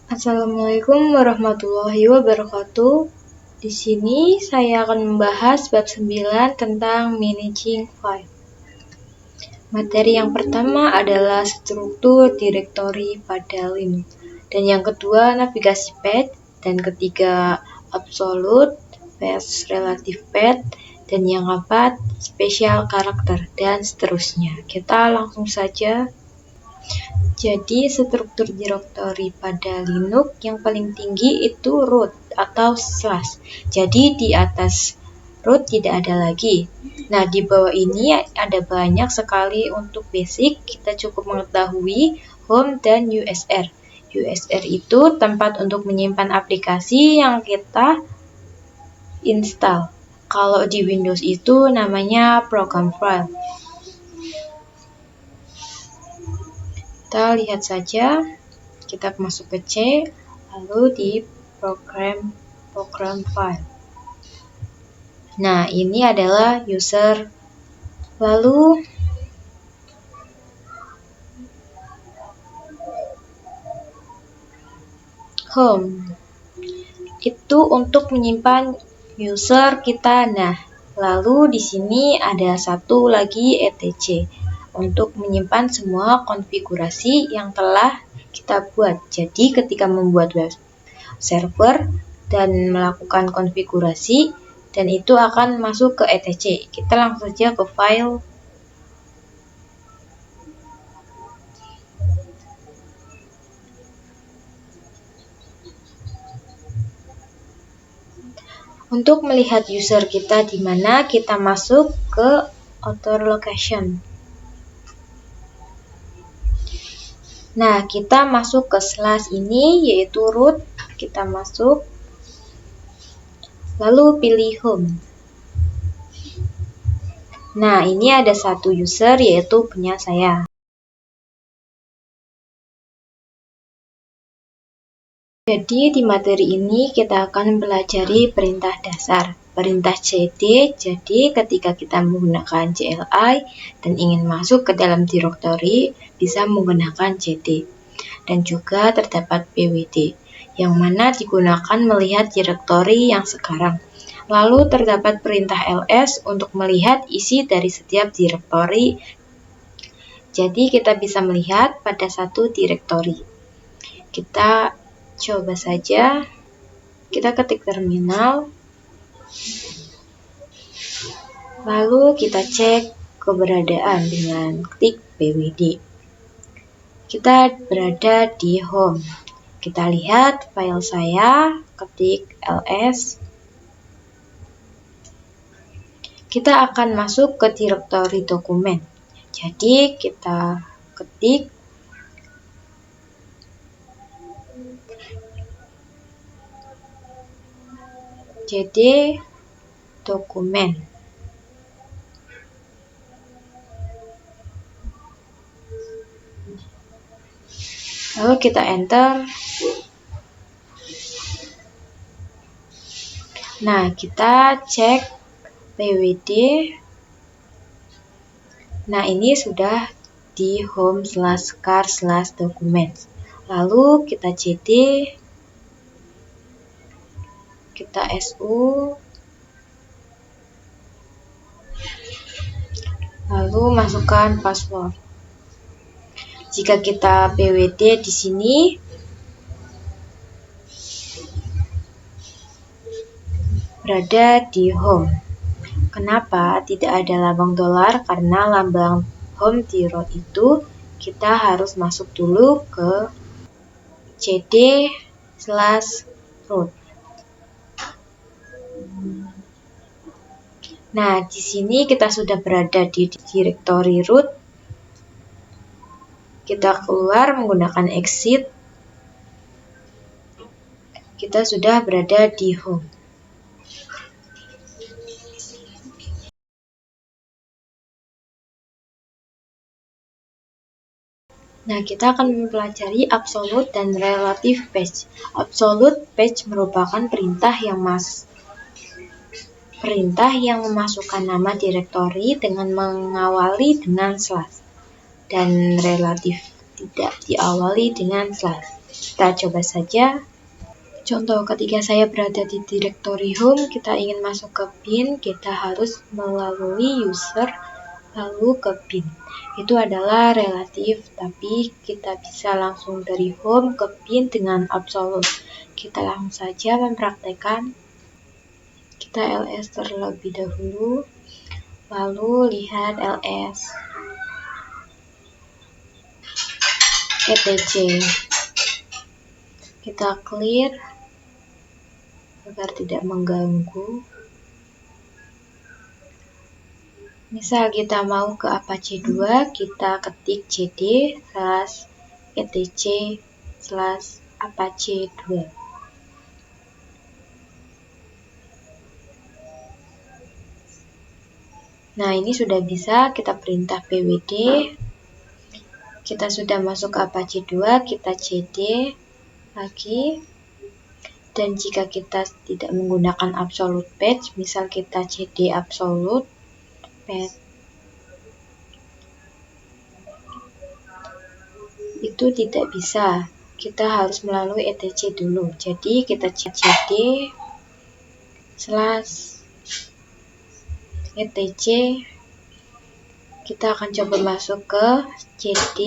Assalamualaikum warahmatullahi wabarakatuh. Di sini saya akan membahas bab 9 tentang managing file. Materi yang pertama adalah struktur direktori pada Linux, dan yang kedua navigasi path, dan ketiga absolute, path, relative path, dan yang keempat special character, dan seterusnya. Kita langsung saja. Jadi struktur direktori pada Linux yang paling tinggi itu root atau slash. Jadi di atas root tidak ada lagi. Nah, di bawah ini ada banyak sekali untuk basic. Kita cukup mengetahui home dan USR. USR itu tempat untuk menyimpan aplikasi yang kita install. Kalau di Windows itu namanya program file. Kita lihat saja, kita masuk ke C, lalu di program file. Nah, ini adalah user. Lalu home itu untuk menyimpan user kita. Nah, lalu di sini ada satu lagi etc untuk menyimpan semua konfigurasi yang telah kita buat. Jadi ketika membuat web server dan melakukan konfigurasi, dan itu akan masuk ke etc. Kita langsung saja ke file. Untuk melihat user kita di mana, kita masuk ke author location. Nah, kita masuk ke slash ini, yaitu root. Kita masuk, lalu pilih home. Nah, ini ada satu user, yaitu punya saya. Jadi di materi ini kita akan pelajari perintah dasar, perintah cd. Jadi ketika kita menggunakan CLI dan ingin masuk ke dalam direktori, bisa menggunakan cd. Dan juga terdapat pwd, yang mana digunakan melihat direktori yang sekarang. Lalu terdapat perintah ls untuk melihat isi dari setiap direktori. Jadi kita bisa melihat pada satu direktori. Kita coba saja, kita ketik terminal, lalu kita cek keberadaan dengan klik pwd. Kita berada di home. Kita lihat file saya, ketik ls. Kita akan masuk ke direktori dokumen. Jadi kita ketik cd dokumen. Lalu kita enter. Nah, kita cek pwd. Nah, ini sudah di home/car/documents. Lalu kita cd, kita su, lalu masukkan password. Jika kita pwd di sini, berada di home. Kenapa tidak ada lambang dolar? Karena lambang home di root itu kita harus masuk dulu ke cd/root. Nah, di sini kita sudah berada di direktori root. Kita keluar menggunakan exit. Kita sudah berada di home. Nah, kita akan mempelajari absolute dan relative path. Absolute path merupakan perintah yang perintah yang memasukkan nama direktori dengan mengawali dengan slash dan relatif tidak diawali dengan slash. Kita coba saja. Contoh, ketika saya berada di direktori home, kita ingin masuk ke bin, kita harus melalui user lalu ke bin. Itu adalah relatif, tapi kita bisa langsung dari home ke bin dengan absolute. Kita langsung saja mempraktekkan. Kita ls terlebih dahulu, lalu lihat ls etc. Kita clear agar tidak mengganggu. Misal kita mau ke Apache 2, kita ketik cd /etc/apache 2. Nah, ini sudah bisa kita perintah pwd. Kita sudah masuk ke Apache 2, kita cd lagi. Dan jika kita tidak menggunakan absolute patch, misal kita cd absolute patch, itu tidak bisa. Kita harus melalui etc dulu. Jadi kita cd /etc. Kita akan coba masuk ke cd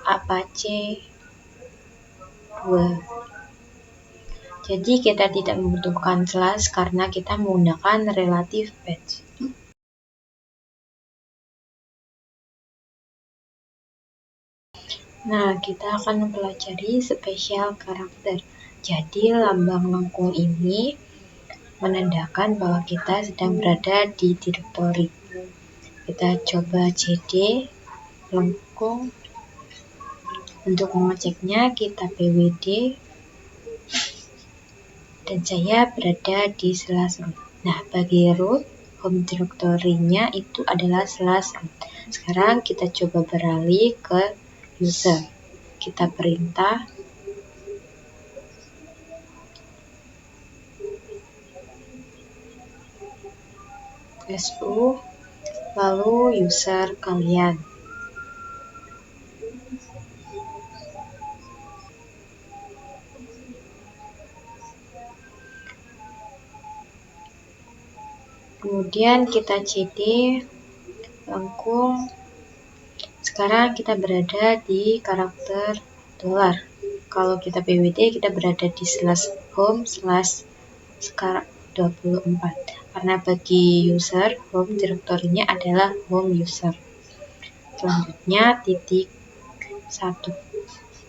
Apache 2. Jadi kita tidak membutuhkan slash karena kita menggunakan relative patch. Nah, kita akan mempelajari spesial karakter. Jadi lambang lengkung ini menandakan bahwa kita sedang berada di direktori. Kita coba cd lengkung. Untuk mengeceknya kita pwd. Dan saya berada di /root. Nah, bagi root, home directory-nya itu adalah /root. Sekarang kita coba beralih ke user. Kita perintah su lalu user kalian. Kemudian kita cd lengkung. Sekarang kita berada di karakter $. Kalau kita pwd, kita berada di /home/24. Karena bagi user, home direktorinya adalah home user. Selanjutnya titik 1.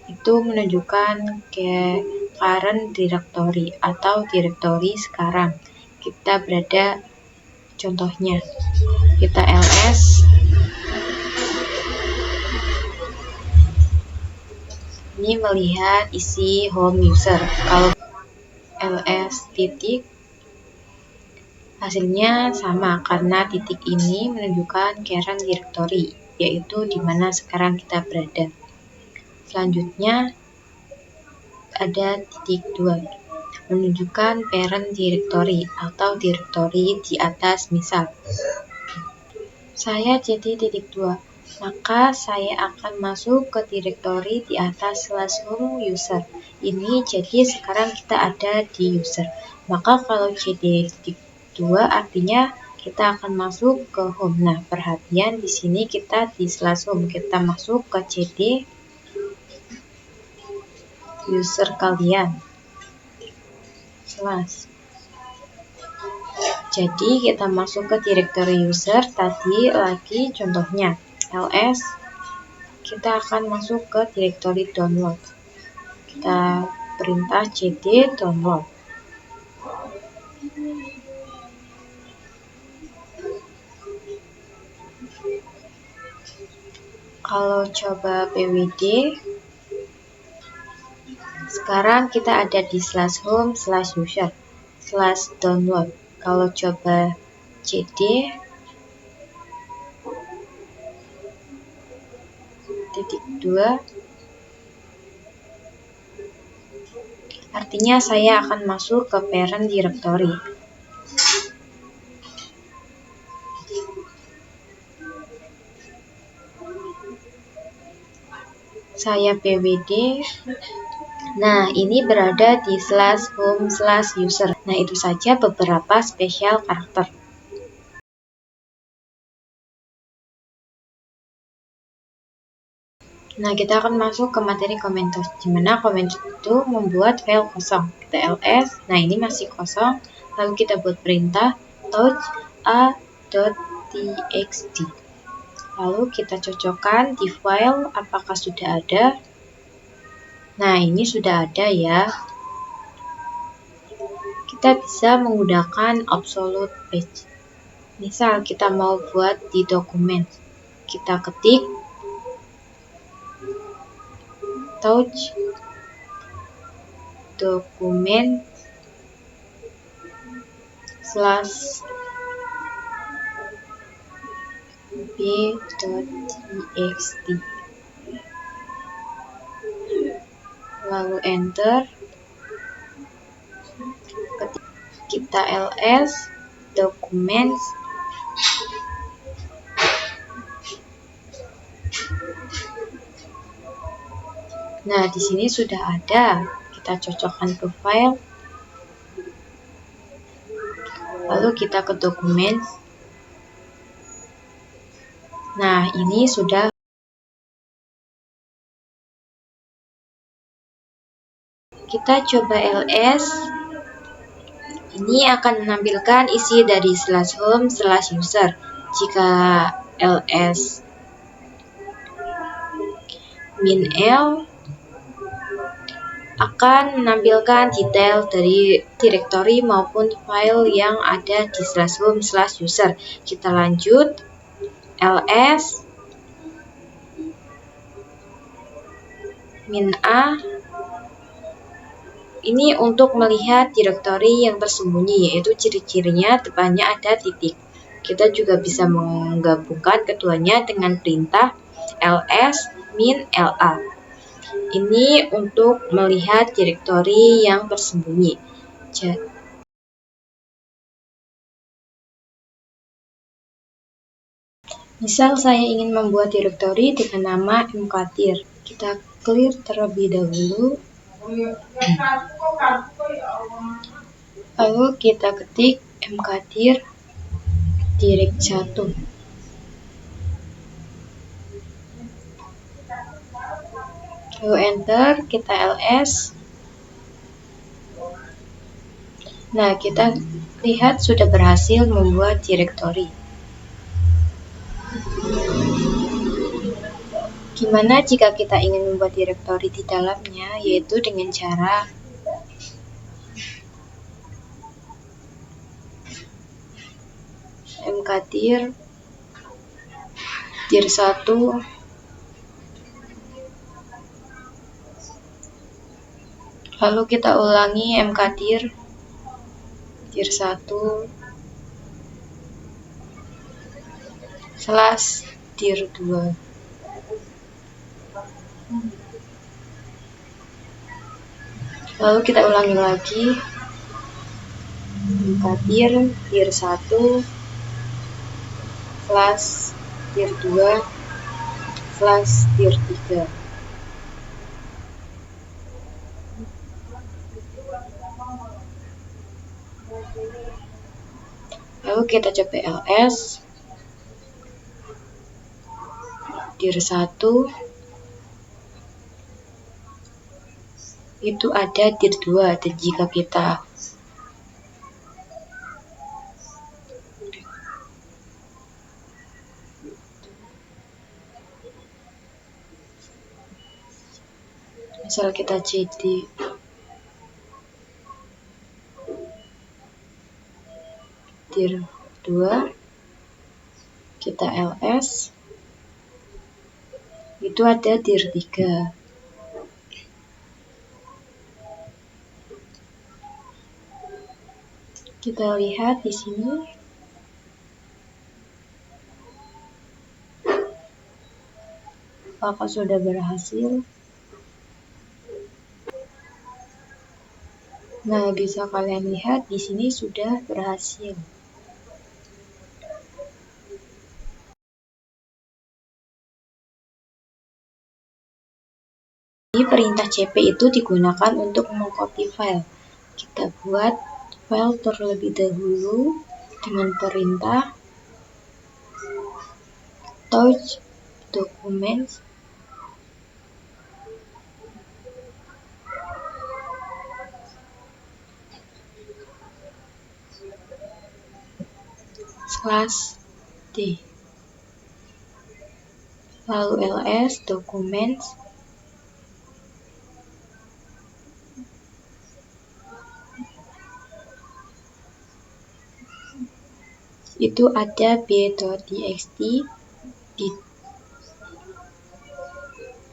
Itu menunjukkan ke current directory atau direktori sekarang. Kita berada, contohnya, kita ls. Ini melihat isi home user. Kalau ls titik, hasilnya sama karena titik ini menunjukkan current directory, yaitu di mana sekarang kita berada. Selanjutnya ada titik 2, menunjukkan parent directory atau direktori di atas. Misal saya cd titik 2, maka saya akan masuk ke direktori di atas /home user ini. Jadi sekarang kita ada di user. Maka kalau cd titik 2 artinya kita akan masuk ke home. Nah, perhatian di sini kita di /home, kita masuk ke cd user kalian slash. Jadi kita masuk ke direktori user tadi lagi, contohnya ls. Kita akan masuk ke direktori download. Kita perintah cd download. Kalau coba pwd, sekarang kita ada di /home/user/download. Kalau coba cd titik 2, Artinya saya akan masuk ke parent directory. Saya pwd. Nah, ini berada di /home/user. Nah, itu saja beberapa spesial karakter. Nah, kita akan masuk ke materi CommentOS, di mana CommentOS itu membuat file kosong. Kita ls, nah ini masih kosong, lalu kita buat perintah touch a.txt. Lalu kita cocokkan di file apakah sudah ada. Nah, ini sudah ada ya. Kita bisa menggunakan absolute page. Misal kita mau buat di dokumen, kita ketik touch dokumen /b.txt, lalu enter. Kita ls dokumen. Nah, di sini sudah ada. Kita cocokkan ke file. Lalu kita ke dokumen. Nah, ini sudah. Kita coba ls. Ini akan menampilkan isi dari /home/user. Jika ls -l akan menampilkan detail dari directory maupun file yang ada di /home/user. Kita lanjut ls -a. Ini untuk melihat directory yang tersembunyi, yaitu ciri-cirinya depannya ada titik. Kita juga bisa menggabungkan keduanya dengan perintah ls -la. Ini untuk melihat directory yang tersembunyi. Misal saya ingin membuat directory dengan nama mkdir. Kita clear terlebih dahulu. Lalu kita ketik mkdir direct 1. Lalu enter, kita ls. Nah, kita lihat sudah berhasil membuat directory. Gimana jika kita ingin membuat directory di dalamnya, yaitu dengan cara mkdir dir 1 lalu kita ulangi mkdir dir 1 /dir 2. Lalu kita ulangi lagi mkdir dir 1 /dir 2 /dir 3. Lalu kita coba ls dir 1 itu ada dir 2, dan jika kita misal kita cd dir 2, kita ls, itu ada dir 3. Kita lihat di sini. Apakah sudah berhasil? Nah, bisa kalian lihat di sini sudah berhasil. Jadi perintah cp itu digunakan untuk mengcopy file. Kita buat file terlebih dahulu dengan perintah touch documents /d, lalu ls documents, itu ada b.txt.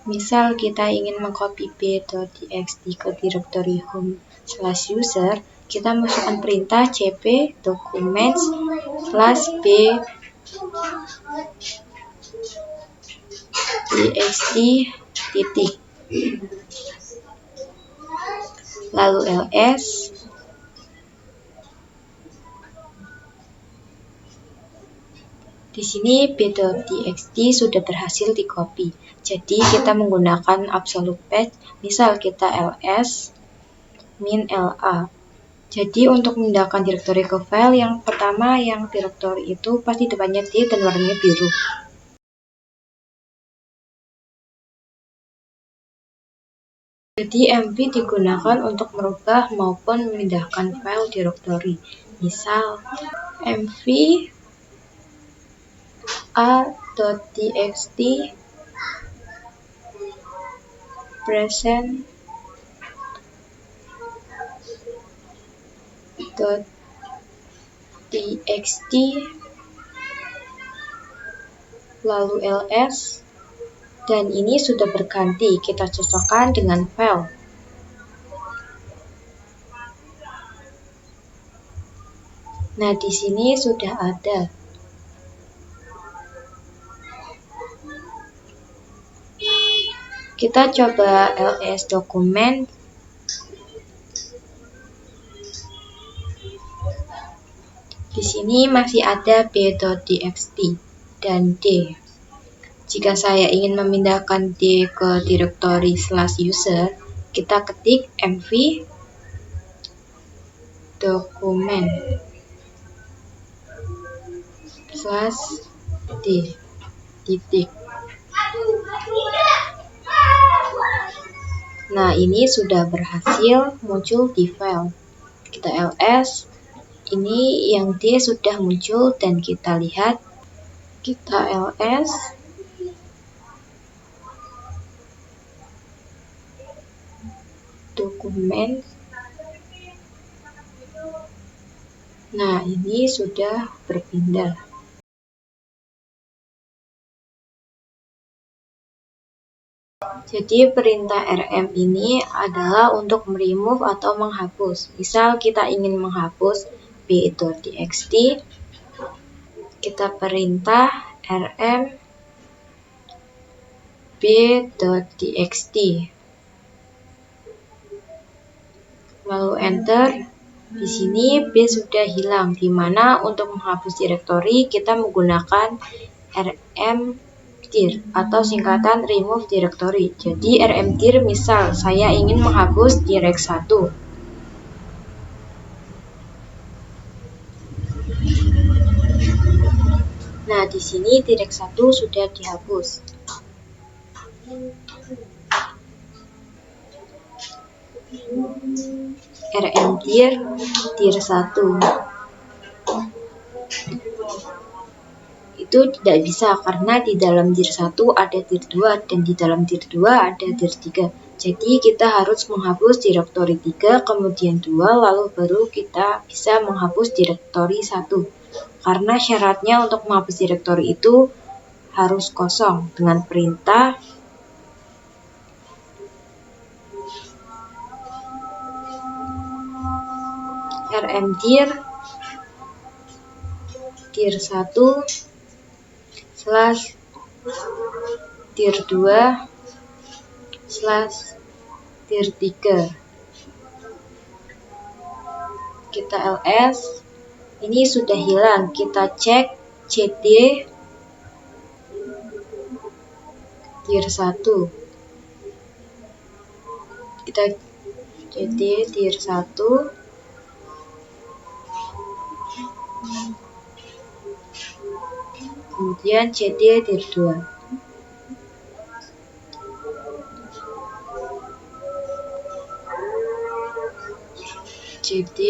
Misal kita ingin mengcopy b.txt ke directory home/user, kita masukkan perintah cp documents/b txt titik, lalu ls. Di sini b.txt sudah berhasil di copy. Jadi kita menggunakan absolute path. Misal kita ls min la. Jadi untuk memindahkan direktori ke file, yang pertama yang direktori itu pasti depannya D dan warnanya biru. Jadi mv digunakan untuk merubah maupun memindahkan file direktori. Misal mv a.txt present .txt lalu ls, dan ini sudah berganti, kita cocokkan dengan file. Nah, di sini sudah ada. Kita coba ls dokumen. Di sini masih ada b.txt dan d. Jika saya ingin memindahkan d ke direktori /user, kita ketik mv dokumen /d titik. Nah, ini sudah berhasil muncul di file. Kita ls, ini yang D sudah muncul dan kita lihat. Kita ls, dokumen. Nah, ini sudah berpindah. Jadi perintah rm ini adalah untuk remove atau menghapus. Misal kita ingin menghapus b.txt, kita perintah rm b.txt, lalu enter. Di sini b sudah hilang, di mana untuk menghapus direktori kita menggunakan rmdir atau singkatan remove directory. Jadi rmdir, misal saya ingin menghapus direct 1. Nah, di sini direct 1 sudah dihapus. rmdir dir 1 itu tidak bisa karena di dalam dir 1 ada dir 2 dan di dalam dir 2 ada dir 3. Jadi kita harus menghapus direktori 3, kemudian 2, lalu baru kita bisa menghapus direktori 1. Karena syaratnya untuk menghapus direktori itu harus kosong dengan perintah rmdir dir 1 /dir 2 /dir 3. kita ls, ini sudah hilang. Kita cek CD tier 1. Kita CD tier 1. Kemudian CD tier 2. CD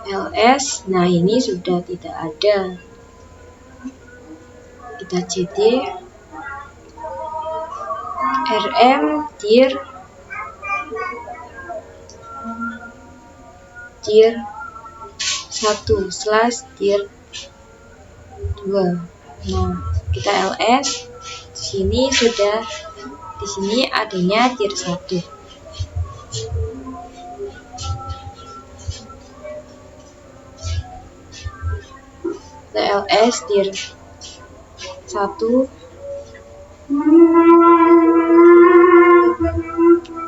LS, nah ini sudah tidak ada. Kita CD RM tier 1 slash tier 2. Nah, kita LS di sini sudah, di sini adanya tier 1. LS tier 1,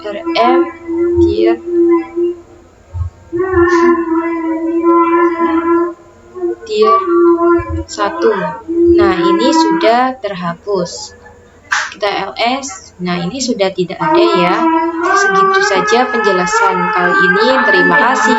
RM tier 1. Nah, ini sudah terhapus. Kita ls, nah ini sudah tidak ada ya. Segitu saja penjelasan kali ini. Terima kasih.